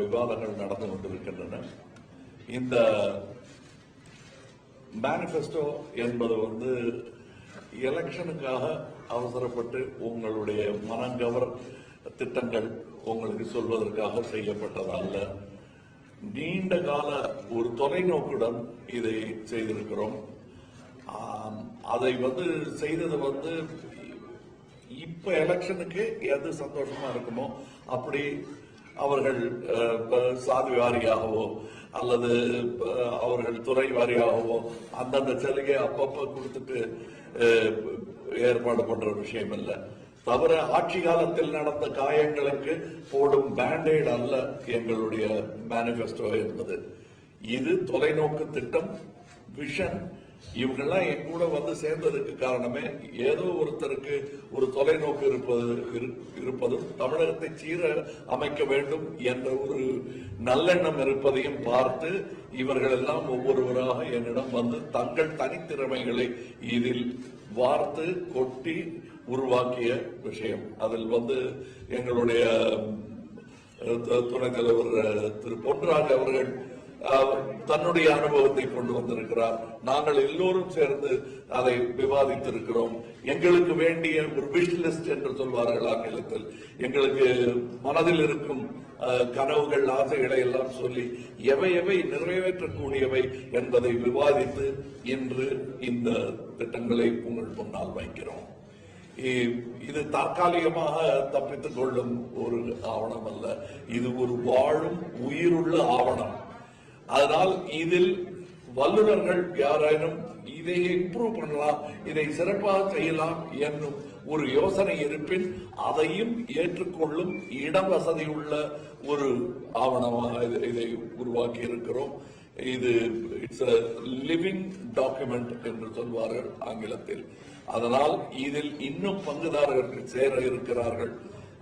விவாதங்கள் நடந்து கொண்டிருக்கின்றன. இந்த மேனிஃபெஸ்டோ என்பது எலெக்ஷனுக்காக அவசரப்பட்டு உங்களுடைய மனங்கவர் திட்டங்கள் உங்களுக்கு சொல்வதற்காக செய்யப்பட்டதல்ல. நீண்ட கால ஒரு தொலைநோக்குடன் இதை செய்திருக்கிறோம். அதை செய்தது இப்ப எலெக்ஷனுக்கு எது சந்தோஷமா இருக்குமோ அப்படி அவர்கள் சாதி வாரியாகவோ அல்லது அவர்கள் துறை வாரியாகவோ அந்தந்த சலுகை அப்பப்ப கொடுத்துட்டு ஏற்பாடு பண்ற விஷயம் இல்லை. தவிர ஆட்சி காலத்தில் நடந்த காயங்களுக்கு போடும் பேண்டேட் அல்ல எங்களுடைய மேனிபெஸ்டோ என்பது. இது தொலைநோக்கு திட்டம், விஷன். இவங்கெல்லாம் என் கூட சேர்ந்ததுக்கு காரணமே ஏதோ ஒருத்தருக்கு ஒரு தொலைநோக்கு இருப்பதும் தமிழகத்தை சீர அமைக்க வேண்டும் என்ற ஒரு நல்லெண்ணம் இருப்பதையும் பார்த்து இவர்கள் எல்லாம் ஒவ்வொருவராக என்னிடம் தங்கள் தனித்திறமைகளை இதில் வார்த்து கொட்டி உருவாக்கிய விஷயம். அதில் எங்களுடைய துணைத் தலைவர் திரு பொன்ராஜ் அவர்கள் தன்னுடைய அனுபவத்தை கொண்டு வந்திருக்கிறார். நாங்கள் எல்லோரும் சேர்ந்து அதை விவாதித்திருக்கிறோம். எங்களுக்கு வேண்டிய ஒரு விஷ் லிஸ்ட் என்று சொல்வார்கள் ஆங்கிலத்தில், எங்களுக்கு மனதில் இருக்கும் கனவுகள், ஆசைகளை எல்லாம் சொல்லி எவை எவை நிறைவேற்றக்கூடியவை என்பதை விவாதித்து இன்று இந்த திட்டங்களை உங்கள் முன்னால் வைக்கிறோம். இது தற்காலிகமாக தப்பித்துக் கொள்ளும் ஒரு ஆவணம் அல்ல, இது ஒரு வாழும் உயிருள்ள ஆவணம். அதனால் இதில் வல்லுநர்கள் யாராயினும் இதை இம்ப்ரூவ் பண்ணலாம், இதை சிறப்பாக செய்யலாம் என்னும் ஒரு யோசனை இருப்பின் அதையும் ஏற்றுக்கொள்ளும் இடம் வசதி உள்ள ஒரு ஆவணமாக இதை உருவாக்கி இருக்கிறோம். இது இட்ஸ் a லிவிங் டாக்குமெண்ட் என்று சொல்வார்கள் ஆங்கிலத்தில். அதனால் இதில் இன்னும் பங்குதாரர்கள் சேர இருக்கிறார்கள்.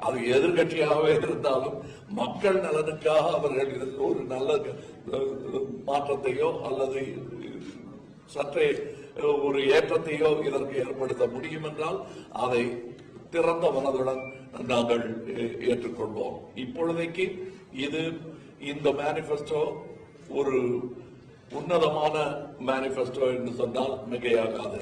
அது எதிர்கட்சியாகவே இருந்தாலும் மக்கள் நலனுக்காக அவர்கள் இதில் ஒரு நல்ல மாற்றத்தையோ அல்லது சற்றே ஒரு ஏற்றத்தையோ இதற்கு ஏற்படுத்த முடியும் என்றால் அதை திறந்த மனதுடன் நாங்கள் ஏற்றுக்கொள்வோம். இப்பொழுதைக்கு இந்த மேனிபெஸ்டோ ஒரு உன்னதமான மேனிபெஸ்டோ என்று சொன்னால் மிகையாகாது.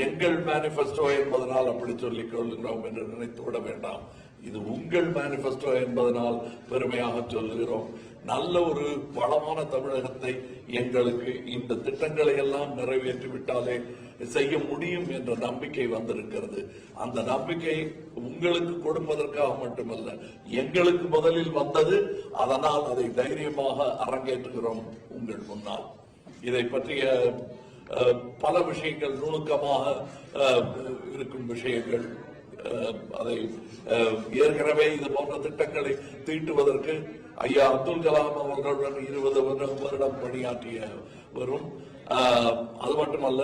எங்கள் மேனிபெஸ்டோ என்பதனால் அப்படி சொல்லிக் கொள்கிறோம் என்று நினைத்துவிட வேண்டாம். இது உங்கள் மேனிபெஸ்டோ என்பதனால் பெருமையாக சொல்கிறோம். நல்ல ஒரு வளமான தமிழகத்தை எங்களுக்கு இந்த திட்டங்களை எல்லாம் நிறைவேற்றிவிட்டாலே செய்ய முடியும் என்ற நம்பிக்கை வந்திருக்கிறது. அந்த நம்பிக்கை உங்களுக்கு கொடுப்பதற்காக மட்டுமல்ல, எங்களுக்கு முதலில் வந்தது. அதனால் அதை தைரியமாக அரங்கேற்றுகிறோம் உங்கள் முன்னால். இதை பற்றிய பல விஷயங்கள், நுணுக்கமாக இருக்கும் விஷயங்கள், அதை ஏற்கனவே இது போன்ற திட்டங்களை தீட்டுவதற்கு ஐயா அப்துல் கலாம் அவர்களுடன் 20 வருடம் பணியாற்றிய வரும். அது மட்டுமல்ல,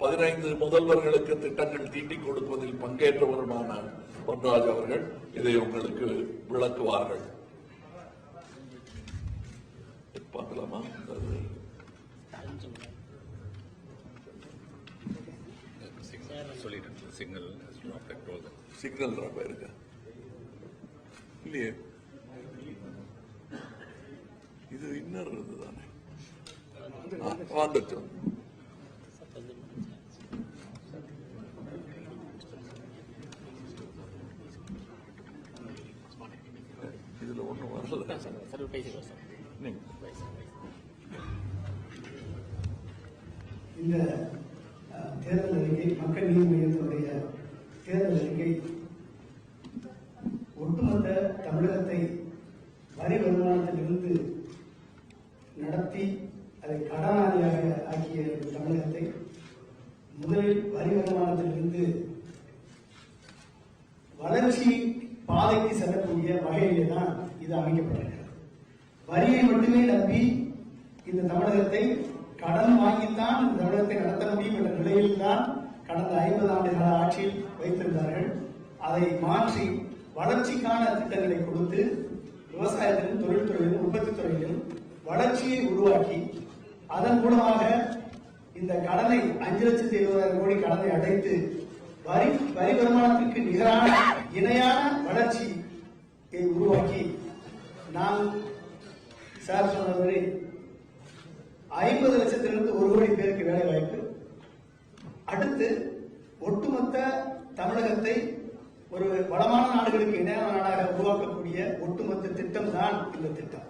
15 முதல்வர்களுக்கு திட்டங்கள் தீட்டிக் கொடுப்பதில் பங்கேற்றவருமான பொன்ராஜ் அவர்கள் இதை உங்களுக்கு விளக்குவார்கள். பார்க்கலாமா? சிக்னல் இருக்கு இல்லையே, இது இன்னர் தானே வந்துட்டு. இதுல ஒண்ணும் வரல. இந்த தேர்தல் அறிக்கை, மக்கள் நீதி மையத்தினுடைய தேர்தல் அறிக்கை ஒட்டுமொத்த தமிழகத்தை வரி வருமானத்திலிருந்து நடத்தி அதை கடனாளியாக ஆக்கிய தமிழகத்தை முதலில் வரி வருமானத்திலிருந்து வளர்ச்சி பாதைக்கு செல்லக்கூடிய வகையிலே தான் இது அமைக்கப்பட்டிருக்கிறது. வரியை மட்டுமே நம்பி இந்த தமிழகத்தை கடன் வாங்கித்தான் இந்த தமிழகத்தை நடத்த முடியும் என்ற நிலையில் தான் கடந்த 50 ஆண்டுகால ஆட்சியில் வைத்திருந்தார்கள். அதை மாற்றி வளர்ச்சிக்கான திட்டங்களை கொடுத்து விவசாயத்திலும், தொழில்துறையிலும், உற்பத்தி துறையிலும் வளர்ச்சியை உருவாக்கி அதன் மூலமாக இந்த கடனை 5,70,000 கோடி கடனை அடைத்து வரி வருமானத்திற்கு நிகரான இணையான வளர்ச்சியை உருவாக்கி நான் சார் சொன்ன மாதிரி 50 லட்சத்திலிருந்து 1 கோடி பேருக்கு வேலை வாய்ப்பு. அடுத்து ஒட்டுமொத்த தமிழகத்தை ஒரு வளமான நாடுகளுக்கு இணையான நாடாக உருவாக்கக்கூடிய ஒட்டுமொத்த திட்டம் தான் இந்த திட்டம்.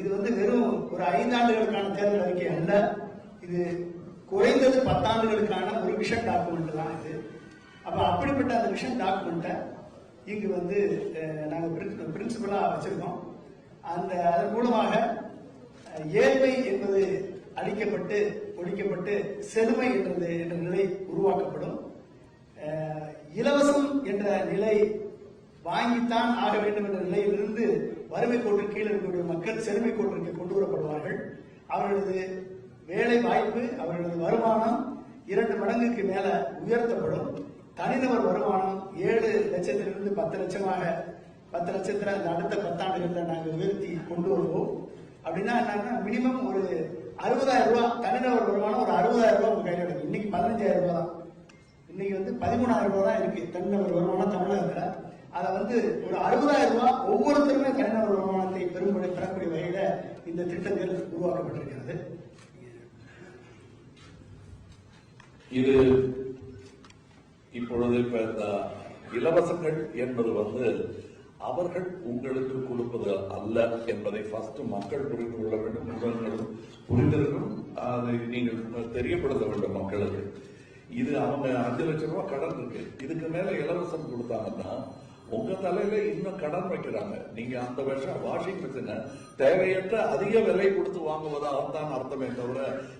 இது வந்து வெறும் ஒரு 5 ஆண்டுகளுக்கான தேர்தல் அறிக்கை அல்ல. இது குறைந்தது 10 ஆண்டுகளுக்கான ஒரு விஷன் டாக்குமெண்ட் தான் இது. அப்ப அப்படிப்பட்ட அந்த விஷன் டாக்குமெண்ட்டை இங்கு வந்து நாங்க பிரின்சிபலா வச்சிருக்கோம். அதன் மூலமாக ஏழ்மை என்பது அழிக்கப்பட்டு ஒழிக்கப்பட்டு செழுமை என்ற நிலை உருவாக்கப்படும். இலவசம் என்ற நிலை வாங்கித்தான் ஆக வேண்டும் என்ற நிலையிலிருந்து வறுமை கோட்டு கீழே இருக்கக்கூடிய மக்கள் செழுமை கோட்டிற்கு கொண்டு வரப்படுவார்கள். அவர்களது வேலை வாய்ப்பு, அவர்களது வருமானம் 2 மடங்குக்கு மேல உயர்த்தப்படும். தனிநபர் வருமானம் 7 லட்சத்திலிருந்து 10 லட்சமாக 10 லட்சத்துல அந்த அடுத்த 10 ஆண்டுகள்ல நாங்கள் உயர்த்தி கொண்டு வருவோம். அப்படின்னா என்னன்னா மினிமம் ஒரு 60,000 ரூபாய் தனிநபர் வருமானம் ஒரு 60,000 ரூபாய் உங்க கையில் இருக்கு. இன்னைக்கு 15,000 ரூபாய் தான். இன்னைக்கு வந்து 13,000 ரூபாய் தான் இருக்கு தனிநபர் வருமானம் தமிழகத்துல. அதை வந்து ஒரு 60,000 ரூபாய் ஒவ்வொருத்தருமே தனிநபர் வருமானத்தை பெறக்கூடிய வகையில இந்த திட்டங்கள் உருவாக்கப்பட்டிருக்கிறது. இது இப்பொழுது இப்ப இந்த இலவசங்கள் என்பது வந்து அவர்கள் உங்களுக்கு கொடுப்பது அல்ல என்பதை ஃபர்ஸ்ட் மக்கள் புரிந்து கொள்ள வேண்டும். நிறுவனங்களும் புரிந்திருக்கும். அதை நீங்கள் தெரியப்படுத்த வேண்டும் மக்களுக்கு. இது அவங்க 5 லட்சம் ரூபாய் கடன் இருக்கு, இதுக்கு மேல இலவசம் கொடுத்தாங்கன்னா உங்க தலையில இன்னும் கடன் வைக்கிறாங்க. நீங்க அந்த வருஷம் வாஷிங் மிஷினை தேவையற்ற அதிக விலை கொடுத்து வாங்குவதாக தான் அர்த்தமே தவிர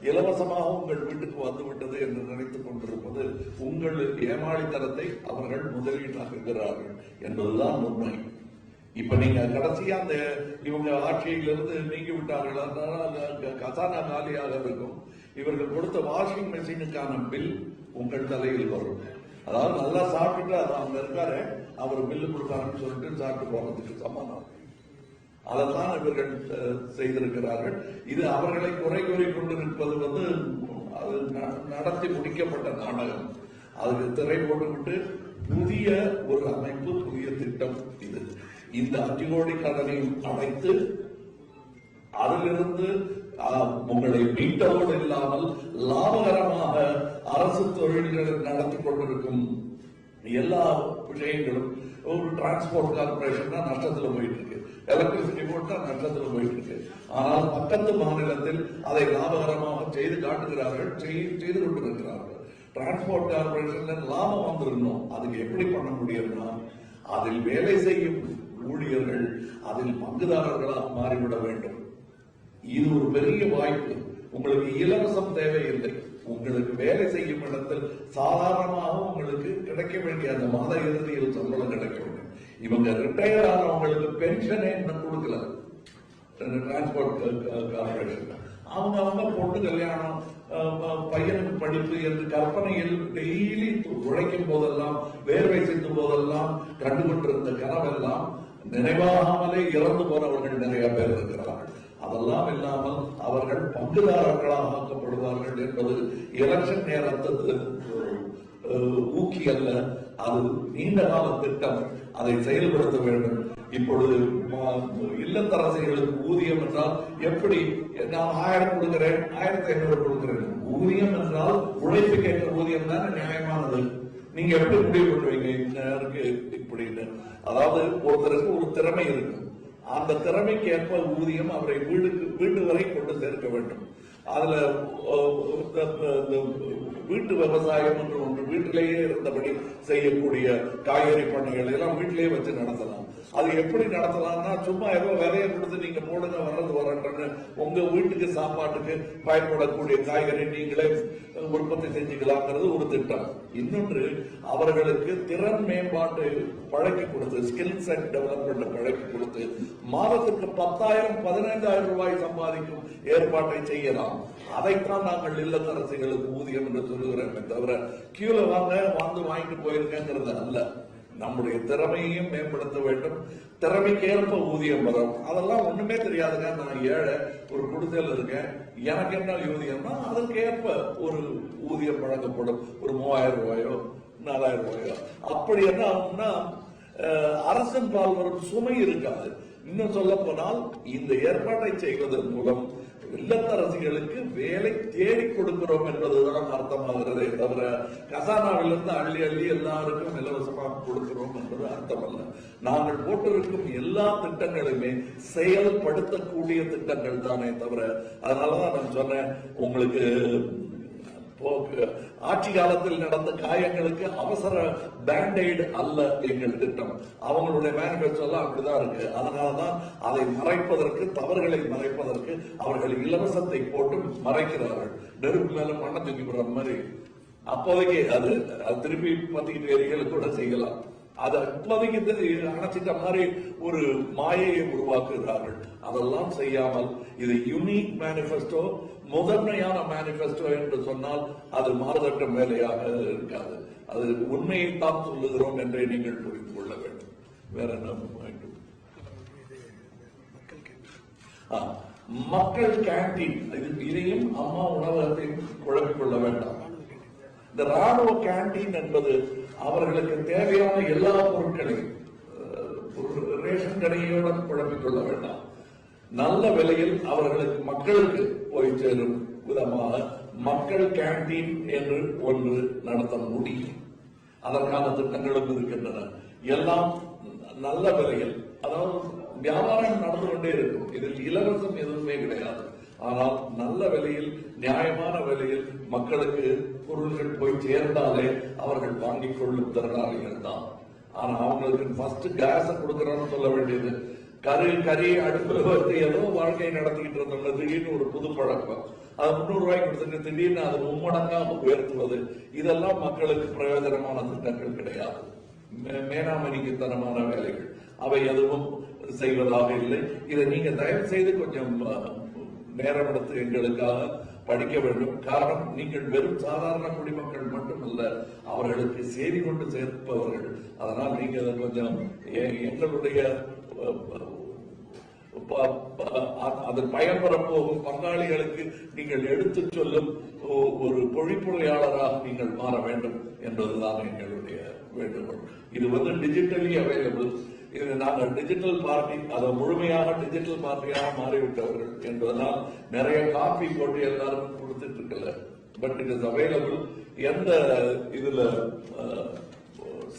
இலவசமாக உங்கள் வீட்டுக்கு வந்து விட்டது என்று நினைத்துக் கொண்டிருப்பது உங்கள் ஏமாளித்தனத்தை அவர்கள் முதலீட்டாக்குகிறார்கள் என்பதுதான் உண்மை. இப்ப நீங்க கடைசியா அந்த இவங்க ஆட்சியிலிருந்து நீங்கி விட்டார்கள், கசானா காலியாக இருக்கும். இவர்கள் கொடுத்த வாஷிங் மெஷினுக்கான பில் உங்கள் தலையில் வரும். அதாவது நல்லா சாப்பிட்டுட்டு அது அவங்க இருக்காரு, அவர் பில்லு கொடுத்தாருன்னு சொல்லிட்டு சாப்பிட்டு போறதுக்கு சமானம். அதைத்தான் இவர்கள் செய்திருக்கிறார்கள். இது அவர்களை குறை கூறி கொண்டிருப்பது வந்து அது நடத்தி முடிக்கப்பட்ட நாடகம். அதுக்கு திரை போட்டுவிட்டு புதிய ஒரு அமைப்பு, புதிய திட்டம் இது. இந்த 5 கோடி கடனையும் அடைத்து அதிலிருந்து உங்களை மீட்டவோடு இல்லாமல் லாபகரமாக அரசு தொழில்களை நடத்தி கொண்டிருக்கும் எல்லா விஷயங்களும். ஒரு டிரான்ஸ்போர்ட் கார்பரேஷன் தான் நஷ்டத்தில் போயிட்டு இருக்கு, எலக்ட்ரிசிட்டி போர்ட் தான் நஷ்டத்தில் போயிட்டு இருக்கு. ஆனால் பக்கத்து மாநிலத்தில் அதை லாபகரமாக செய்து காட்டுகிறார்கள், செய்து கொண்டிருக்கிறார்கள். டிரான்ஸ்போர்ட் கார்பரேஷன் லாபம் வந்திருந்தோம். அதுக்கு எப்படி பண்ண முடியும்னா அதில் வேலை செய்யும் ஊழியர்கள் அதில் பங்குதாரர்களாக மாறிவிட வேண்டும். இது ஒரு பெரிய வாய்ப்பு. உங்களுக்கு இலவசம் தேவையில்லை. உங்களுக்கு வேலை செய்யும் இடத்தில் சாதாரணமாக உங்களுக்கு கிடைக்க வேண்டிய அந்த மாத இறுதியில் சம்பளம் கிடைக்க வேண்டும். இவங்க ரிட்டையர் ஆனவங்களுக்கு பென்ஷனே இன்னும் கொடுக்கல டிரான்ஸ்போர்ட் கார்பரேஷன். அவங்க பொண்ணு கல்யாணம், பையனுக்கு படிப்பு என்று கற்பனையில் டெய்லி உழைக்கும் போதெல்லாம், வேர்வை செய்யும் போதெல்லாம் கண்டுகொண்டிருந்த கனவெல்லாம் நினைவாகாமலே இறந்து போனவர்கள் நிறைய பேர் இருக்கிறார்கள். அதெல்லாம் இல்லாமல் அவர்கள் பங்குதாரர்களாக ஆக்கப்படுவார்கள் என்பது எலெக்ஷன் நேரத்துக்கு ஊக்கி அல்ல, அது நீண்ட கால திட்டம். அதை செயல்படுத்த வேண்டும். இப்பொழுது இல்லத்தரசிகளுக்கு ஊதியம் என்றால் எப்படி, நான் 1000 கொடுக்கிறேன், 1500 கொடுக்கிறேன். ஊதியம் என்றால் உழைப்புக்கு ஏற்ற ஊதியம் தான் நியாயமானது. நீங்க எப்படி முடிவு பண்ணுவீங்க இருக்கு இப்படின்னு? அதாவது ஒருத்தருக்கு ஒரு திறமை இருக்கு, அந்த திறமைக்கு ஏற்ப ஊதியம் அவரை வீட்டு வரை கொண்டு சேர்க்க வேண்டும். அதுல வீட்டு விவசாயம் என்று ஒன்று, வீட்டிலேயே இருந்தபடி செய்யக்கூடிய காய்கறி பண்ணைகள் எல்லாம் வீட்டிலேயே வச்சு நடத்தலாம். அது எப்படி நடத்தலாம்னா, சும்மா ஏதோ விலையை கொடுத்து நீங்க போடுங்க வர்றது வரட்டுன்னு உங்க வீட்டுக்கு சாப்பாட்டுக்கு பயன்படக்கூடிய காய்கறி நீங்களே உற்பத்தி செஞ்சுக்கலாங்கிறது ஒரு திட்டம். இன்னொன்று, அவர்களுக்கு திறன் மேம்பாட்டு பழக்கி கொடுத்து, ஸ்கில் செட் டெவலப்மெண்ட் பழக்கி கொடுத்து மாதத்துக்கு 10,000 15,000 ரூபாய் சம்பாதிக்கும் ஏற்பாட்டை செய்யலாம். அதைத்தான் நாங்கள் இல்லத்தரசிகளுக்கு ஊதியம் என்று சொல்லுகிறோமே தவிர கீழ வாங்கிட்டு போயிருக்கேங்கிறது அல்ல. நம்முடைய திறமையையும் மேம்படுத்த வேண்டும். திறமைக்கு ஏற்ப ஊதியம் வரும். அதெல்லாம் ஒண்ணுமே தெரியாதுங்க, நான் ஏழை, ஒரு குடிசையில் இருக்கேன், எனக்கு என்ன ஊதியம்னா அதற்கு ஏற்ப ஒரு ஊதியம் வழங்கப்படும். ஒரு 3,000 ரூபாயோ 4,000 ரூபாயோ. அப்படி என்ன ஆகும்னா அரசின் பால் வரும் சுமை இருக்காது. இன்னும் சொல்ல போனால் இந்த ஏற்பாட்டை செய்வதன் மூலம் இல்லத்தரசிகளுக்கு வேலை தேடி கொடுக்கிறோம் என்பதுதான் அர்த்தமாகிறதே தவிர கசானாவிலிருந்து அள்ளி அள்ளி எல்லாருக்கும் இலவசமாக கொடுக்கிறோம் என்பது அர்த்தமல்ல. நாங்கள் போட்டிருக்கும் எல்லா திட்டங்களுமே செயல்படுத்தக்கூடிய திட்டங்கள் தானே தவிர, அதனாலதான் நான் சொன்னேன் உங்களுக்கு ஆட்சி காலத்தில் நடந்த காயங்களுக்கு அவசர பேண்டைடு அல்ல எங்கள் திட்டம். அவங்களுடைய மேனிபெஸ்டோ எல்லாம் அப்படிதான் இருக்கு. அதனாலதான் அதை மறைப்பதற்கு, தவறுகளை மறைப்பதற்கு அவர்கள் இலவசத்தை போட்டு மறைக்கிறார்கள். நெருப்பு மேல மண்ணை தூக்கி போடுற மாதிரி. அப்போதைக்கு அது திருப்பி பத்திக்கிட்டு எரிகள் கூட செய்யலாம். அது அப்போதைக்கு அணைச்சிட்ட மாதிரி ஒரு மாயையை உருவாக்குகிறார்கள். அதெல்லாம் செய்யாமல் இது யூனிக் மேனிபெஸ்டோ, முதன்மையான மேனிபெஸ்டோ என்று சொன்னால் அது மாறுதட்டம் வேலையாக இருக்காது. அது உண்மையைத்தான் சொல்லுகிறோம் என்றே நீங்கள் புரிந்து கொள்ள வேண்டும். வேற என்ன வேண்டும்? மக்கள் கேண்டீன், இதையும் அம்மா உணவகத்தையும் குழப்பிக் கொள்ள வேண்டாம். இந்த ராணுவ கேண்டீன் என்பது அவர்களுக்கு தேவையான எல்லா பொருட்களையும் ரேஷன் கடையோடு குழப்பிக் கொள்ள வேண்டாம். நல்ல விலையில் அவர்களுக்கு மக்களுக்கு போய் சேரும் விதமாக மக்கள் கேண்டீன் என்று ஒன்று நடத்த முடியும். அதற்கான திட்டங்களும் இருக்கின்றன. எல்லாம் நல்ல விலையில், அதாவது வியாபாரம் நடந்து கொண்டே இருக்கும். இதில் இலவசம் எதுவுமே கிடையாது. ஆனால் நல்ல விலையில், நியாயமான விலையில் மக்களுக்கு பொருள்கள் போய் சேர்ந்தாலே அவர்கள் வாங்கிக் கொள்ளும் திறனாளிகள் தான். ஆனா அவங்களுக்கு ஃபர்ஸ்ட் கேஸ கொடுக்கறோம்னு சொல்ல வேண்டியது. கறி அடுப்புல வந்து ஏதோ வாழ்க்கையை நடத்திக்கிட்டு இருந்தோம்னா திடீர்னு ஒரு புது பழக்கம், அது 300 ரூபாய்க்கு கொடுத்துட்டு திடீர்னு அது மும்மடங்காக உயர்த்துவது, இதெல்லாம் மக்களுக்கு பிரயோஜனமான திட்டங்கள் கிடையாது. மேனாமணிக்குத்தனமான வேலைகள் அவை எதுவும் செய்வதாக இல்லை. இதை நீங்க தயவு செய்து கொஞ்சம் நேரம் எடுத்து எங்களுக்காக படிக்க வேண்டும். காரணம், நீங்கள் வெறும் சாதாரண குடிமக்கள் மட்டுமல்ல, அவர்களுக்கு செய்தி கொண்டு சேர்ப்பவர்கள். அதனால் நீங்க கொஞ்சம் எங்களுடைய அதன் பயன்பெற போகும் பங்காளிகளுக்கு நீங்கள் எடுத்து சொல்லும் ஒரு பொழிப்புரையாளராக நீங்கள் மாற வேண்டும் என்பதுதான் எங்களுடைய வேண்டுகோள். இது வந்து டிஜிட்டலி அவைலபிள். இது நாங்கள் டிஜிட்டல் பார்ட்டி, அதை முழுமையாக டிஜிட்டல் பார்ட்டியாக மாறிவிட்டவர்கள் என்பதனால் நிறைய காப்பி போட்டு எல்லாருக்கும் கொடுத்துட்டு இருக்கல. But it is available. எந்த இதுல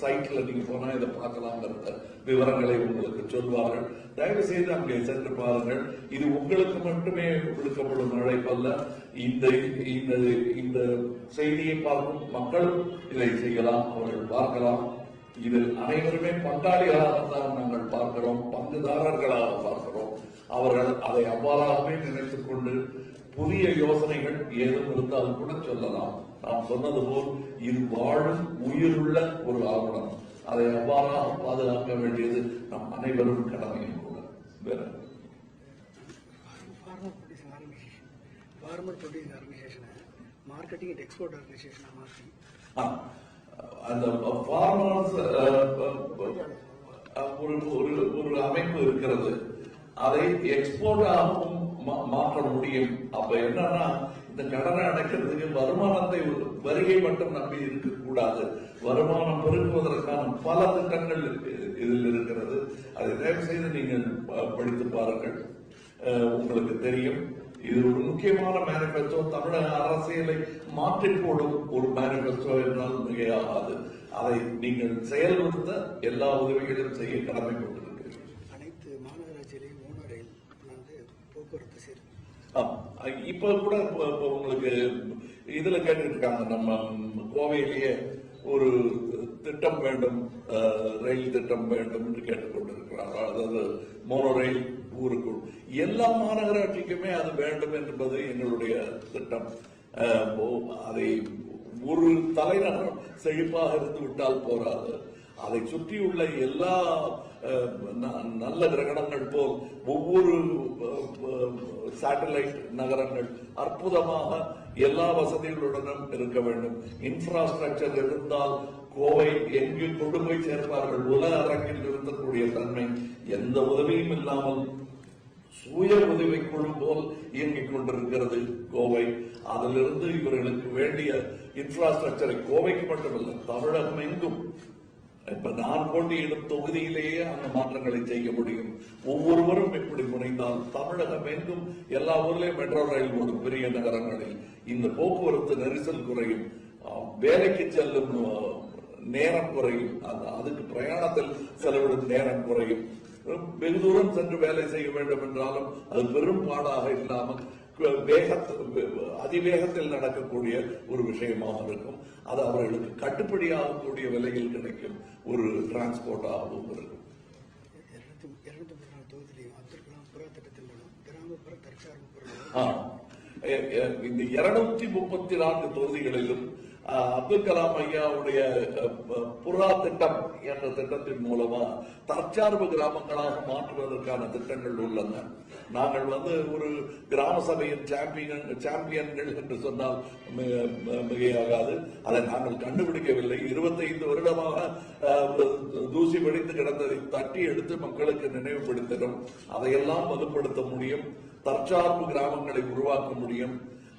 சைட்ல நீங்க போனா இதை பார்க்கலாம்ங்கிற விவரங்களை உங்களுக்கு சொல்வார்கள். தயவு செய்து அங்கே சென்று பாருங்கள். இது உங்களுக்கு மட்டுமே விடுக்கப்படும் அழைப்பல்ல. இந்த செய்தியை பார்க்கும் மக்களும் இதை செய்யலாம், அவர்கள் பார்க்கலாம். இதில் அனைவருமே பங்காளிகளாகத்தான் நாங்கள் பார்க்கிறோம், பங்குதாரர்களாக பார்க்கிறோம். அவர்கள் அதை அவ்வாறாகவே நினைத்துக் கொண்டு புதிய யோசனைகள் ஏதும் இருந்தாலும் கூட சொல்லலாம். நாம் சொன்னது போல் இது வாழும் உயிருள்ள ஒரு ஆவணம். அதை அவ்வாறாக பாதுகாக்க வேண்டியது நம் அனைவரும் கடமையும் கூட. வேற மார்க்கெட்டிங் அண்ட் எக்ஸ்போர்ட் ஆர்கனைசேஷன் மாற்றி அந்த ஃபார்மர்ஸ் ஒரு அமைப்பு இருக்கிறது. அதை எக்ஸ்போர்ட் ஆகவும் மாற்ற முடியும். அப்ப என்னன்னா, இந்த கடனை அடைக்கிறதுக்கு வருமானத்தை, வரியை மட்டும் நம்பி இருக்கக்கூடாது. வருமானம் பெருக்குவதற்கான பல திட்டங்கள் இதில் இருக்கிறது. அதை தயவு செய்து நீங்கள் படித்து பாருங்கள், உங்களுக்கு தெரியும். இது ஒரு முக்கியமான மேனிபெஸ்டோ. தமிழக அரசியலை மாற்றிப் போடும் ஒரு மேனிபெஸ்டோ என்றால் மிகையாகாது. அதை நீங்கள் செயல்படுத்த எல்லா உதவிகளையும் செய்ய கடமைப்பட்டிருக்கிறீர்கள். அனைத்து மாநகராட்சியிலையும் மோனோ ரயில் போக்குவரத்து சரி. இப்ப கூட உங்களுக்கு இதுல கேட்டுட்டு இருக்காங்க, நம்ம கோவையிலேயே ஒரு திட்டம் வேண்டும், ரயில் திட்டம் வேண்டும் என்று கேட்டுக்கொண்டிருக்கிறார்கள். அதாவது மோனோ ரயில் ஊருக்குள். எல்லா மாநகராட்சிக்குமே அது வேண்டும் என்பது எங்களுடைய திட்டம். அதை ஒரு தலைநகரம் செழிப்பாக இருந்து விட்டால் போராது. அதை சுற்றியுள்ள எல்லா நல்ல கிரகணங்கள் போல் ஒவ்வொரு சேட்டலைட் நகரங்கள் அற்புதமாக எல்லா வசதிகளுடனும் இருக்க வேண்டும். இன்ஃப்ராஸ்ட்ரக்சர் இருந்தால் கோவை எங்கு கொண்டு போய் சேர்ப்பார்கள். உலக அரங்கில் இருக்கக்கூடிய தன்மை எந்த உதவியும் இல்லாமல் சுய உதவி குழு போல் இயங்கிக் கொண்டிருக்கிறது கோவை. அதிலிருந்து இவர்களுக்கு வேண்டிய இன்ஃப்ராஸ்ட்ரக்சரை கோவைக்கு மட்டுமல்ல தமிழகம் எங்கும் இப்ப நான் போட்டியிடும் தொகுதியிலேயே அந்த மாற்றங்களை செய்ய முடியும். ஒவ்வொருவரும் இப்படி முனைந்தால் தமிழகம் எங்கும் எல்லா ஊர்லயும் மெட்ரோ ரயில் ஓடும். பெரிய நகரங்களில் இந்த போக்குவரத்து நெரிசல் குறையும், வேலைக்கு செல்லும் நேரம் குறையும், அதுக்கு பிரயாணத்தில் செலவிடும் நேரம் குறையும். வெகு தூரம் சென்று வேலை செய்ய வேண்டும் என்றாலும் அது பெரும் பாடாக இல்லாமல் அதிவேகத்தில் நடக்கக்கூடிய ஒரு விஷயமாக இருக்கும். அது அவர்களுக்கு கட்டுப்படியாகக்கூடிய விலையில் கிடைக்கும் ஒரு டிரான்ஸ்போர்ட்டாகவும் இருக்கும். இந்த 234 தொகுதிகளிலும் அப்துல் கலாம் ஐயாவுடைய புறா திட்டம் என்ற திட்டத்தின் மூலமா தற்சார்பு கிராமங்களாக மாற்றுவதற்கான திட்டங்கள் உள்ளன. நாங்கள் ஒரு கிராம சபையின் சாம்பியன்கள் என்று சொன்னால் மிகையாகாது. அதை நாங்கள் கண்டுபிடிக்கவில்லை. 25 வருடமாக தூசி படித்து கிடந்ததை தட்டி எடுத்து மக்களுக்கு நினைவுபடுத்தினோம். அதையெல்லாம் வலுப்படுத்த முடியும். தற்சார்பு கிராமங்களை உருவாக்க முடியும்.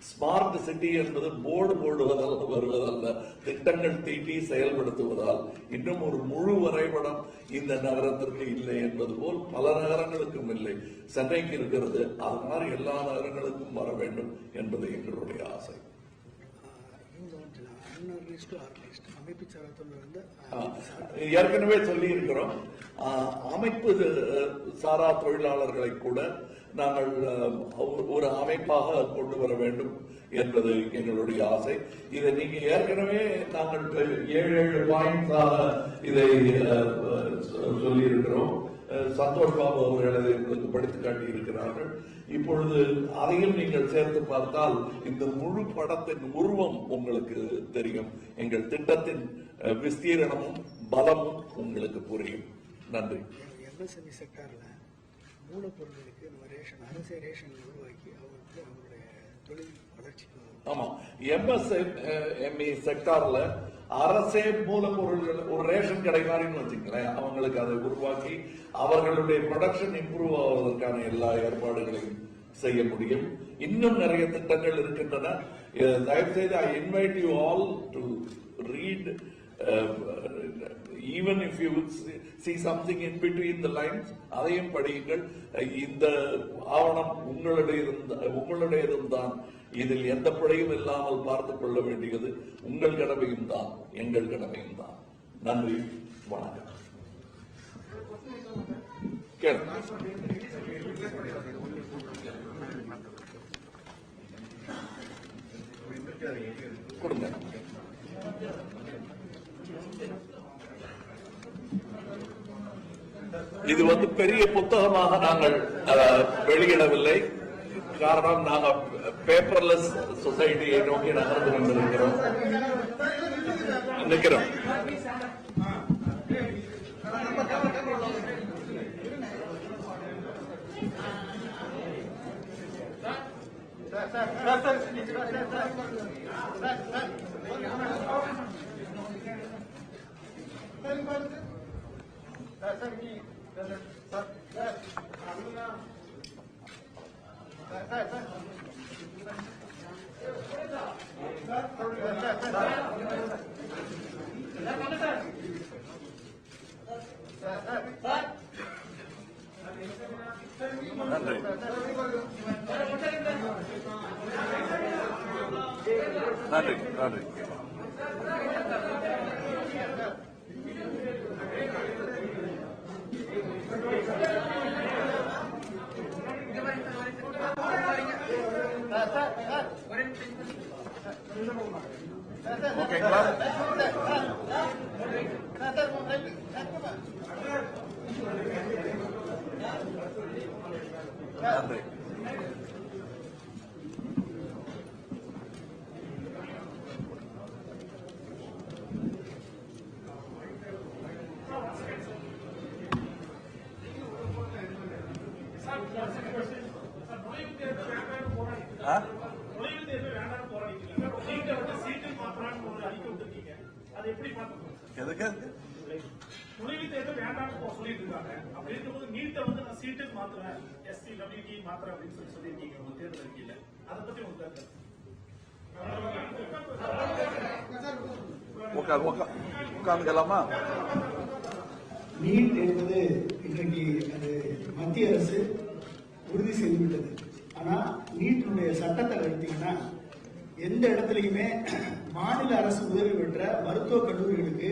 ஸ்மார்ட் சிட்டி என்பது போர்டு போடுவதால் வருவதல்ல, திட்டங்கள் தீட்டி செயல்படுத்துவதால். இன்னும் ஒரு முழு வரைபடம் இந்த நகரத்திற்கு இல்லை என்பது போல் பல நகரங்களுக்கும் இல்லை. சென்னைக்கு இருக்கிறது. அது மாதிரி எல்லா நகரங்களுக்கும் வர வேண்டும் என்பது எங்களுடைய ஆசை. ஏற்கனவே சொல்லி இருக்கிறோம். அமைப்பு சாரா தொழிலாளர்களை கூட நாங்கள் ஒரு அமைப்பாக கொண்டு வர வேண்டும் என்பது எங்களுடைய ஆசை. இதை நீங்க ஏற்கனவே நாங்கள் 7 பாயிண்ட்ஸாக இதை சொல்லி இருக்கிறோம். சந்தோஷ் பாபு அவர்கள் அதை உங்களுக்கு படித்து காட்டி இருக்கிறார்கள். இப்பொழுது அதையும் நீங்கள் சேர்த்து பார்த்தால் இந்த முழு படத்தின் உருவம் உங்களுக்கு தெரியும். எங்கள் திட்டத்தின் விஸ்தீரணமும் பலமும் உங்களுக்கு புரியும். நன்றி. எம்எஸ்எம்இ செக்டார்ல மூலப்பொருட்களுக்கு நம்ம அரசே ரேஷன் உருவாக்கி அவங்களுடைய தொழில் வளர்ச்சிக்கு. ஆமா, எம்எஸ்எம்இ செக்டார்ல அரசே மூலப்பொருள்கள் ஒரு ரேஷன் கடை மாதிரி வச்சுங்களேன், அவங்களுக்கு அதை உருவாக்கி அவர்களுடைய ப்ரொடக்ஷன் இம்ப்ரூவ் ஆவதற்கான எல்லா ஏற்பாடுகளையும் செய்ய முடியும். இன்னும் நிறைய திட்டங்கள் இருக்கின்றன. தயவு செய்து I invite you all to read. Even if you see something in between the lines, அதையும் படியுங்கள். இந்த ஆவணம் உங்களுடையதும் தான். இதில் எந்த பிழையும் இல்லாமல் பார்த்துக் கொள்ள வேண்டியது உங்கள் கடமையும் தான், எங்கள் கடமையும் தான். நன்றி, வணக்கம். கொடுங்க. இது பெரிய புத்தகமாக நாங்கள் வெளியிடவில்லை. காரணம், நாங்கள் பேப்பர்லெஸ் சொசைட்டியை நோக்கி நகர்ந்து கொண்டிருக்கிறோம். நிற்கிறோம். நன்றி. நன்றி. நன்றி. ஓகேங்களா? நன்றி. எதுக்கு நுழைவு தேர்தல் வேண்டாம்னு சொல்லிட்டு இருக்காங்க. அப்படி இருக்கும்போது நீட்டை நான் சீட்டுக்கு மாத்துறேன், எஸ்சி டபிள்யூடி மாத்துறேன் அப்படின்னு சொல்லியிருக்கீங்க உங்க தேர்தல் அறிக்கையில. அதை பத்தி உங்களுக்கு உட்கார்ந்துக்கலாமா? நீட் என்பது இன்றைக்கு அது மத்திய அரசு உறுதி செய்துவிட்டது. ஆனா நீட்டினுடைய சட்டத்தை எடுத்தீங்கன்னா எந்த இடத்துலையுமே மாநில அரசு உதவி பெற்ற மருத்துவக் கல்லூரிகளுக்கு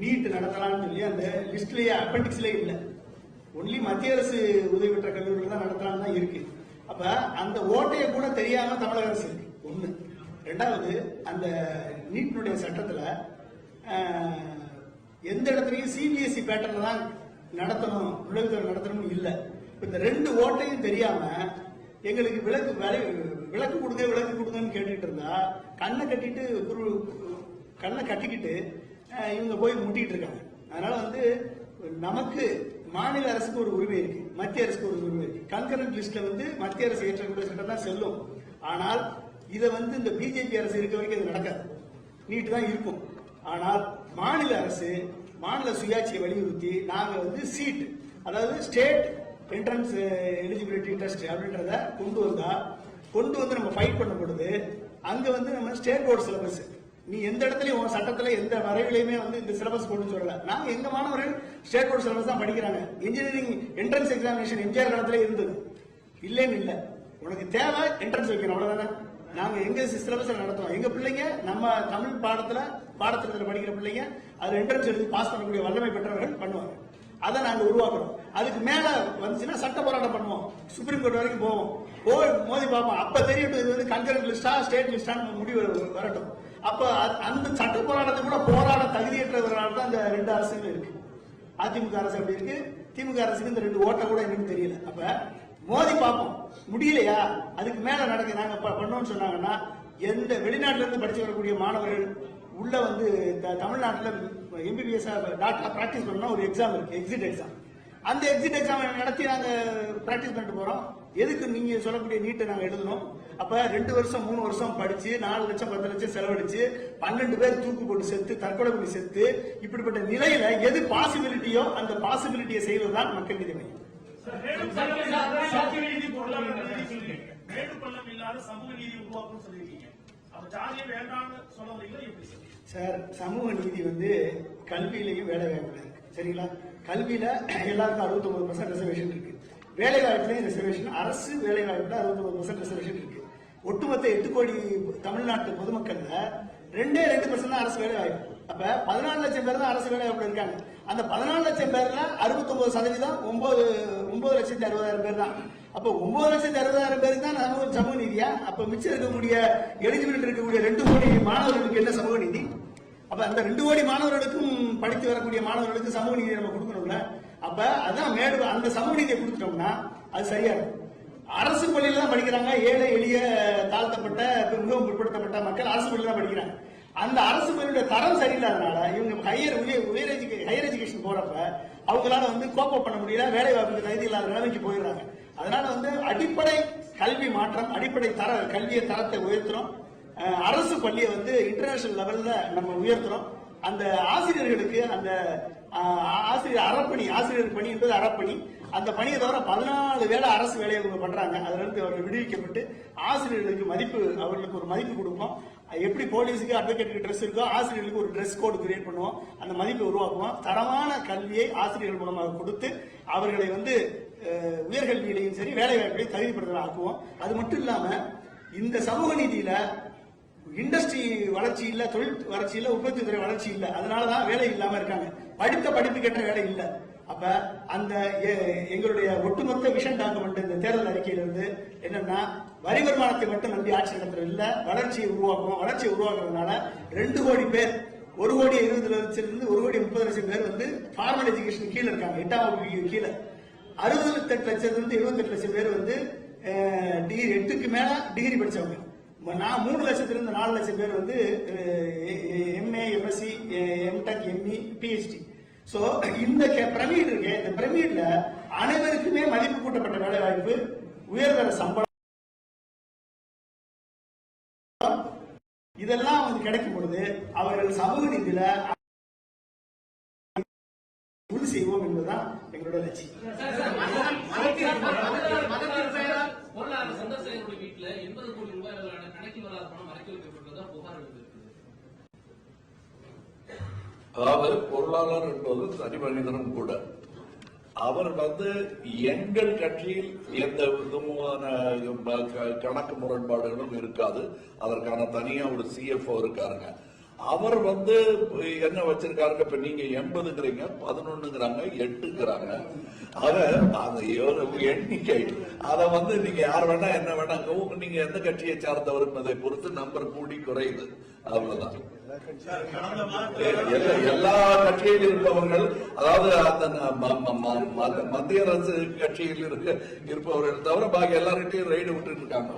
நீட் நடத்தலாம்னு சொல்லி அந்த லிஸ்ட்லயே அப்பெண்டிக்ஸ்லயே இல்லை. ஒன்லி மத்திய அரசு உதவி பெற்ற கல்லூரிகள் தான் நடத்தலாம்னு தான் இருக்கு. அப்ப அந்த ஓட்டையை கூட தெரியாம தமிழக அரசு இருக்கு. ஒண்ணு. ரெண்டாவது, அந்த நீட்டினுடைய சட்டத்துல எந்த இடத்துலையும் சிபிஎஸ்இ பேட்டர்ல தான் நடத்தணும், நுழைவுத்தேர்வு நடத்தணும் இல்ல. இந்த ரெண்டு ஓட்டையும் தெரியாம எங்களுக்கு விளக்கு கொடுங்கன்னு கேட்டுட்டு இருந்தா கண்ணை கட்டிக்கிட்டு இவங்க போய் முட்டிட்டு இருக்காங்க. அதனால வந்து நமக்கு மாநில அரசுக்கு ஒரு உரிமை இருக்கு, மத்திய அரசுக்கு ஒரு உரிமை இருக்கு. கன்கரண்ட் லிஸ்ட்ல வந்து மத்திய அரசு ஏற்றக்கூடிய சட்டம் தான் செல்லும். ஆனால் இதை வந்து இந்த பிஜேபி அரசு இருக்க வரைக்கும் இது நடக்காது, நீட்டு தான் இருக்கும். ஆனால் மாநில அரசு மாநில சுயாட்சியை வலியுறுத்தி நாங்க வந்து சீட், அதாவது ஸ்டேட் என்ட்ரன்ஸ் எலிஜிபிலிட்டி டெஸ்ட் அப்படின்றத கொண்டு வந்து நம்ம ஃபைட் பண்ண பொழுது அங்க வந்து நம்ம ஸ்டேட் போர்டு சிலபஸ், நீ எந்த இடத்துலயும் உன் சட்டத்துல எந்த வரைவிலையுமே வந்து இந்த சிலபஸ் கொண்டு சொல்லல. நாங்க எங்க மாணவர்கள் ஸ்டேட் போர்டு சிலபஸ் தான் படிக்கிறாங்க. இன்ஜினியரிங் என்ட்ரன்ஸ் எக்ஸாமினேஷன் எம்ஜிஆர் காலத்துல இருந்தது, இல்லைன்னு இல்ல. உனக்கு தேவை என்ட்ரன்ஸ் வைக்கணும், அவ்வளவுதானே. நாங்க எங்க சிலபஸ் நடத்துவோம். எங்க பிள்ளைங்க நம்ம தமிழ் பாடத்திட்டத்தில் படிக்கிற பிள்ளைங்க அது என்ட்ரன்ஸ் எழுதி பாஸ் பண்ணக்கூடிய வல்லமை பெற்றவர்கள் பண்ணுவாங்க. அதை நாங்க உருவாக்குறோம். அதுக்கு மேல வந்துச்சுன்னா சட்ட போராட்டம் பண்ணுவோம், சுப்ரீம் கோர்ட் வரைக்கும் போவோம், மோதி பார்ப்போம். அப்ப தெரியட்டும் இது வந்து கன்கரண்ட் லிஸ்டா ஸ்டேட் லிஸ்டான்னு முடிவு வரட்டும். அப்ப அந்த சட்ட போராட்டத்தை கூட போராட தகுதியற்றவர்களால் தான் இந்த ரெண்டு அரசுகள் இருக்கு. அதிமுக அரசு அப்படி இருக்கு, திமுக அரசுக்கு இந்த ரெண்டு ஓட்ட கூட என்னன்னு தெரியல. அப்ப மோதி பார்ப்போம், முடியலையா அதுக்கு மேல நாங்க பண்ணோம்னு சொன்னாங்கன்னா எந்த வெளிநாட்டுல இருந்து படிச்சு வரக்கூடிய மாணவர்கள் உள்ள வந்து தமிழ்நாட்டில் எம்பிபிஎஸ் டாக்டர் பிராக்டிஸ் பண்ணா ஒரு எக்ஸாம் இருக்கு, எக்ஸிட் எக்ஸாம். அந்த எக்ஸிட் எக்ஸாம் நடத்தி நாங்க பிராக்டிஸ் பண்ணிட்டு போறோம். எதுக்கு நீங்க சொல்லக்கூடிய நீட்டை நாங்க எழுதணும். அப்ப 2 வருஷம் 3 வருஷம் படிச்சு 4 லட்சம் 10 லட்சம் செலவழிச்சு 12 பேர் தூக்கு போட்டு செத்து, தற்கொலை பண்ணி செத்து, இப்படிப்பட்ட நிலையில எது பாசிபிலிட்டியோ அந்த பாசிபிலிட்டியை செய்வதுதான் மக்கள் நீதி மையம். சார், சமூக நீதி வந்து கல்வியிலையும் வேலை வாய்ப்புல இருக்கு, சரிங்களா? கல்வியில எல்லாருக்கும் 69% ரிசர்வேஷன் இருக்கு, வேலை வாய்ப்புலையும் ரிசர்வேஷன், அரசு வேலை வாய்ப்புல 69% ரிசர்வேஷன் இருக்கு. ஒட்டுமொத்த 8 கோடி தமிழ்நாட்டு பொதுமக்கள்ல 2% தான் அரசு வேலை வாய்ப்பு. அப்ப 14 லட்சம் பேர் தான் அரசு வேலை வாய்ப்புல இருக்காங்க. அந்த 14 லட்சம் பேர்ல 69% 9,60,000 பேர் தான். அப்ப 9,60,000 பேருக்கு தான் சமூக நீதியா? அப்ப மிச்சம் இருக்கக்கூடிய எலிஜிபிலிட்டி இருக்கக்கூடிய 2 கோடி மாணவர்களுக்கு என்ன சமூக நீதி? அப்ப அந்த 2 கோடி மாணவர்களுக்கும் படித்து வரக்கூடிய மாணவர்களுக்கு சமூக நீதியை நம்ம கொடுக்கணும்ல. அப்ப அதான் அந்த சமூக நீதியை கொடுத்துட்டோம்னா அது சரியா இருக்கும். அரசு பள்ளியில தான் படிக்கிறாங்க, ஏழை எளிய தாழ்த்தப்பட்ட மிகவும் பிற்படுத்தப்பட்ட மக்கள் அரசு பள்ளியில தான் படிக்கிறாங்க. அந்த அரசு பள்ளியோட தரம் சரியில்லாதனால இவங்க ஹையர் எஜுகேஷன் போறப்ப அவங்களால வந்து கோப்ப பண்ண முடியல, வேலை வாய்ப்புக்கு தகுதி இல்லாத நிலைமைக்கு போயிடுறாங்க. அதனால வந்து அடிப்படை கல்வி மாற்றம், அடிப்படை கல்வியை தரத்தை உயர்த்துறோம். அரசு பள்ளியை வந்து இன்டர்நேஷனல் லெவல்ல நம்ம உயர்த்துறோம். அந்த ஆசிரியர்களுக்கு அந்த ஆசிரியர் பணி என்பது அறப்பணி. அந்த பணியை தவிர 14 வேலை அரசு வேலையை அவங்க பண்றாங்க. அதுல இருந்து அவர்கள் விடுவிக்கப்பட்டு ஆசிரியர்களுக்கு அவர்களுக்கு ஒரு மதிப்பு கொடுப்போம். எப்படி போலீஸுக்கு அட்வொகேட்டுக்கு ட்ரெஸ் இருக்கோ ஆசிரியர்களுக்கு ஒரு ட்ரெஸ் கோடு கிரியேட் பண்ணுவோம், அந்த மதிப்பை உருவாக்குவோம். தரமான கல்வியை ஆசிரியர்கள் மூலமாக கொடுத்து அவர்களை வந்து உயர்கல்வியிலையும் சரி வேலை வாய்ப்பையும் தகுதிப்படுத்த ஆக்குவோம். அது மட்டும் இல்லாம இந்த சமூக நீதியில இண்டஸ்ட்ரி வளர்ச்சி இல்ல, தொழில் வளர்ச்சி இல்ல, உற்பத்தி துறை வளர்ச்சி இல்ல, அதனாலதான் வேலை இல்லாம இருக்காங்க. படித்த படிப்புக்கேற்ற வேலை இல்ல. அப்ப அந்த எங்களுடைய ஒட்டுமொத்த விஷன் டாக்குமெண்ட் இந்த தேர்தல் அறிக்கையிலிருந்து என்னன்னா, வரி வருமானத்தை மட்டும் நம்பி ஆட்சி நடத்துறது இல்ல, வளர்ச்சியை உருவாக்குவோம். வளர்ச்சியை உருவாக்குறதுனால 2 கோடி பேர் 1,20,00,000 1,30,00,000 பேர் வந்து ஃபார்மல் எஜுகேஷன் கீழே இருக்காங்க, 8ஆம் வகுப்பு கீழே. 68,00,000 78 லட்சம் பேர் வந்து டிகிரி 8க்கு மேல டிகிரி படிச்சவங்க. 3 லட்சத்திலிருந்து 4 லட்சம் பேர் வந்து MA, MSc, MTech, ME, PhD. So இந்த பிரமிட் இருக்கு, இந்த பிரமிட்ல அனைவருக்குமே மதிப்பு கூட்டப்பட்ட வேலை வாய்ப்பு, உயர்தர சம்பளம், இதெல்லாம் வந்து கிடைக்கும் பொழுது அவர்கள் சமூக நீதியில உறுதி செய்வோம் என்பதுதான் எங்களுடைய லட்சியம். வீட்டுல 80 கோடி ரூபாய் கணக்கில் வராத பணம் மறைக்க வைக்கப்பட்டதா புகார் எழுதிருக்கு. அதாவது பொருளாளர் என்பது தனி மனிதனும் கூட. அவர் எங்கள் கட்சியில் எந்த விதமான கணக்கு முரண்பாடுகளும் இருக்காது. அதற்கான தனியா ஒரு CFO இருக்காருங்க. அவர் என்ன வச்சிருக்காருங்க, இப்ப நீங்க 80ங்கிறீங்க, 11ங்கிறாங்க, 8ங்கிறாங்க. அந்த எண்ணிக்கை அதை நீங்க யார் வேணா என்ன வேணா நீங்க எந்த கட்சியை சார்ந்தவர் என்பதை பொறுத்து நம்பர் கூடி குறையுது, அவ்வளவுதான். எல்லா கட்சியில் இருப்பவர்கள், அதாவது அந்த மத்திய அரசு கட்சியில் இருப்பவர்கள் தவிர பாக்கி எல்லார்கிட்டையும் ரைடு விட்டு இருக்காங்க.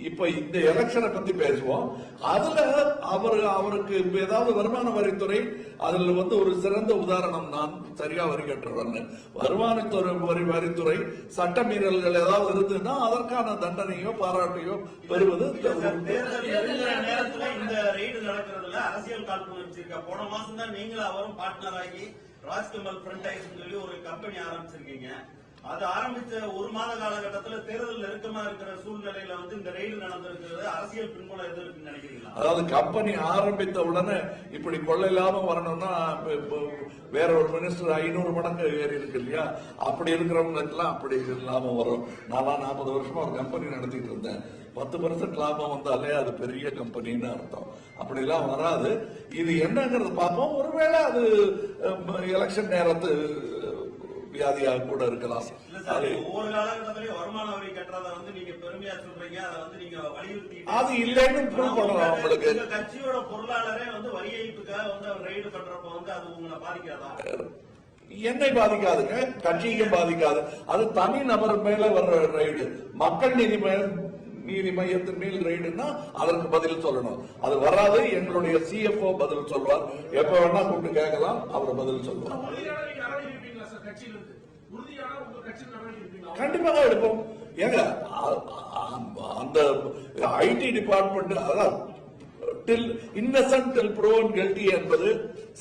இப்ப இந்த எலெக்ஷனை பத்தி பேசுவோம். அதுல அவருக்கு ஏதாவது வருமான வரித்துறை அதுல ஒரு சிறந்த உதாரணம். நான் சரியா வரி கட்டுறேன். வருமானத்துறை வரித்துறை சட்ட மீறல்கள் ஏதாவது இருந்ததுன்னா அதற்கான தண்டனையோ பாராட்டையோ பெறுவது. நேரத்துல இந்த ரெய்டு நடக்கிறதுல அரசியல் காழ்ப்புணர்ச்சி இருக்கா? போன மாசம் தான் நீங்களும் அவரும் பார்ட்னர் ஆகி ராஜ்கமல் பிரான்சைஸ் சொல்லி ஒரு கம்பெனி ஆரம்பிச்சிருக்கீங்க. அது ஆரம்பிச்ச ஒரு மாத காலகட்டத்துல தேர்தல் நெருக்கமா இருக்கிற சூழ்நிலையில இந்த ரெய்டு நடந்திருக்கிறது. அரசியல் பின்புலம் எது இருக்குன்னு நினைக்கிறீங்களா? அதாவது கம்பெனி ஆரம்பித்த உடனே இப்படி கொள்ளை இல்லாம வரணும்னா வேற ஒரு மினிஸ்டர் 500 மடங்கு ஏறி இருக்கு இல்லையா? அப்படி இருக்கிறவங்க எல்லாம் அப்படி இல்லாம வரும். நான் 40 வருஷமா ஒரு கம்பெனி நடத்திட்டு இருந்தேன். 10% லாபம் வந்தாலே அது பெரிய கம்பெனின்னு அர்த்தம். அப்படி எல்லாம் வராது. இது என்னங்கிறது பார்ப்போம். ஒருவேளை அது எலெக்ஷன் நேரத்து வியாதியாக கூட இருக்கலாம். ஒவ்வொரு காலகட்டத்திலேயே வருமான வரி கட்டுறத நீங்க பெருமையா சொல்றீங்க. அதை நீங்க வலியுறுத்தி அது இல்லைன்னு ப்ரூவ் பண்ணலாம். உங்களுக்கு கட்சியோட பொருளாளரே வரி ஏய்ப்புக்காக ரைடு பண்றப்ப அது உங்களை பாதிக்காதா? என்னை பாதிக்காதுங்க, கட்சிக்கும் பாதிக்காது. அது தனி நபர் மேல வர்ற ரைடு. மக்கள் நீதி மையத்தின் மேல் ரைடுன்னா அதற்கு பதில் சொல்லணும். அது வராது. எங்களுடைய CFO பதில் சொல்வார். எப்ப வேணா கூப்பிட்டு கேட்கலாம், அவர் பதில் சொல்வார். கண்டிப்பாக எடுப்போம். ஏங்க அந்த IT டிபார்ட்மெண்ட், அதான் இன்னசென்ட் டில் ப்ரூவன் கில்டி என்பது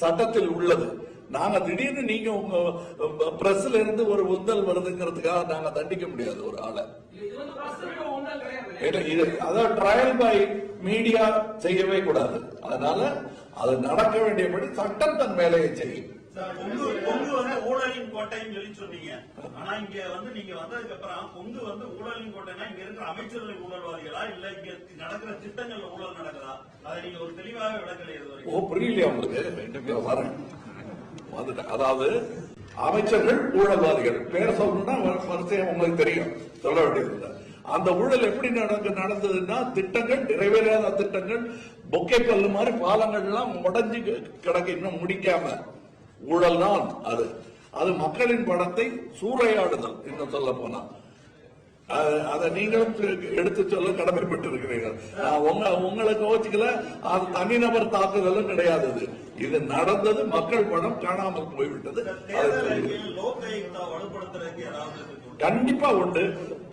சட்டத்தில் உள்ளது. நாங்க திடீர்னு நீங்க உங்க பிரஸ்ல இருந்து ஒரு உந்தல் வருதுங்கிறதுக்காக நாங்க தண்டிக்க முடியாது ஒரு ஆளை. அதாவது ட்ரையல் பை மீடியா செய்யவே கூடாது. அதனால அது நடக்க வேண்டியபடி சட்டம் தன் வேலையை செய்யும். ஊழலின் கோட்டைன்னு சொல்லி சொன்னீங்க. ஆனா இங்க நீங்க வந்ததுக்கு அப்புறம் கொங்கு ஊழலின் கோட்டைனா இங்க இருக்கிற அமைச்சர்கள் ஊழல்வாதிகளா இல்ல இங்க நடக்கிற திட்டங்கள்ல ஊழல் நடக்குதா? அதை நீங்க ஒரு தெளிவாக விளக்கலையே. புரியலையா உங்களுக்கு? வரேன். அதாவது அமைச்சர்கள் ஊழல்வாதிகள் பேர் சொல்லணும்னா வரிசையா உங்களுக்கு தெரியும், சொல்ல வேண்டியது. அந்த ஊழல் எப்படி நடந்ததுன்னா, திட்டங்கள் நிறைவேறாத திட்டங்கள், பொக்கை பல்லு மாதிரி பாலங்கள் எல்லாம் உடஞ்சி கிடக்கு, இன்னும் முடிக்காம. ஊழல் தான் அது மக்களின் பணத்தை சூறையாடுதல். இன்னும் சொல்ல போனா அதை நீங்களும் எடுத்து சொல்ல கடமைப்பட்டு இருக்கிறீர்கள். உங்களுக்கு யோசிக்கல. அது தனிநபர் தாக்குதலும் கிடையாது. இது நடந்தது. மக்கள் பணம் காணாமல் போய்விட்டது. கண்டிப்பா உண்டு.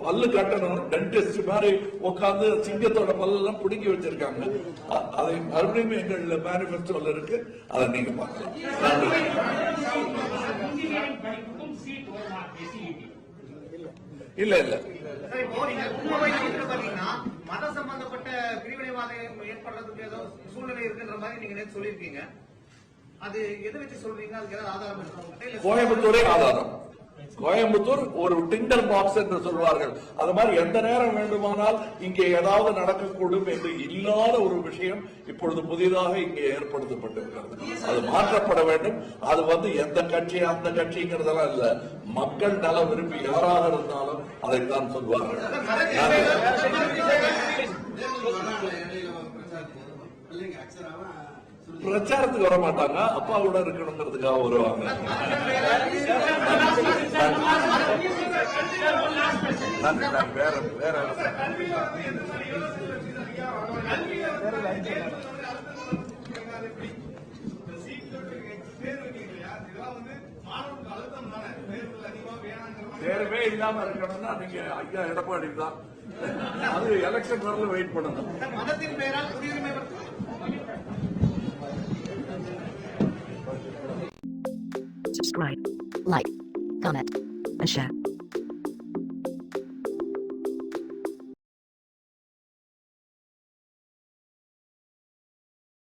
பல்லு கட்டணும். டென்டிஸ்ட் மாதிரி உட்கார்ந்து சிங்கத்தோட பல்லெல்லாம் பிடுங்கி வச்சிருக்காங்க. அதை மறுபடியும் எங்கள் மேனிபெஸ்டோல இருக்கு. அதை நீங்க பார்க்கலாம். இல்ல மத சம்பந்தப்பட்ட பிரிவினைவாதம் ஏற்படுறதுக்கு ஏதோ சூழ்நிலை இருக்குன்ற மாதிரி நீங்க நேற்று சொல்லியிருக்கீங்க. அது எதை வச்சு சொல்றீங்க? அதுக்கு ஏதாவது ஆதாரம் இருக்கு? கோயம்புத்தூரே ஆதாரம். கோயம்புத்தூர் ஒரு டிண்டர் பாக்ஸ் என்று சொல்வார்கள். அது மாதிரி எந்த நேரம் வேண்டுமானால் இங்கே ஏதாவது நடக்கக்கூடும் என்று இல்லாத ஒரு விஷயம் இப்பொழுது புதிதாக இங்கே ஏற்படுத்தப்பட்டிருக்கிறது. அது மாற்றப்பட வேண்டும். அது எந்த கட்சி அந்த கட்சிங்கிறதெல்லாம் இல்ல. மக்கள் நல விரும்பி யாராக இருந்தாலும் அதைத்தான் சொல்வார்கள். பிரச்சாரத்துக்கு வர மாட்டாங்க, அப்பா கூட இருக்கணுங்கிறதுக்காக வருவாங்க. வேற தேர்வே இல்லாம இருக்கணும்னா நீங்க ஐயா எடப்பாடி தான். அது எலெக்ஷன் வரல வெயிட் பண்ணணும். மதத்தின் பெயரால் குடியுரிமை subscribe, like, comment, and share.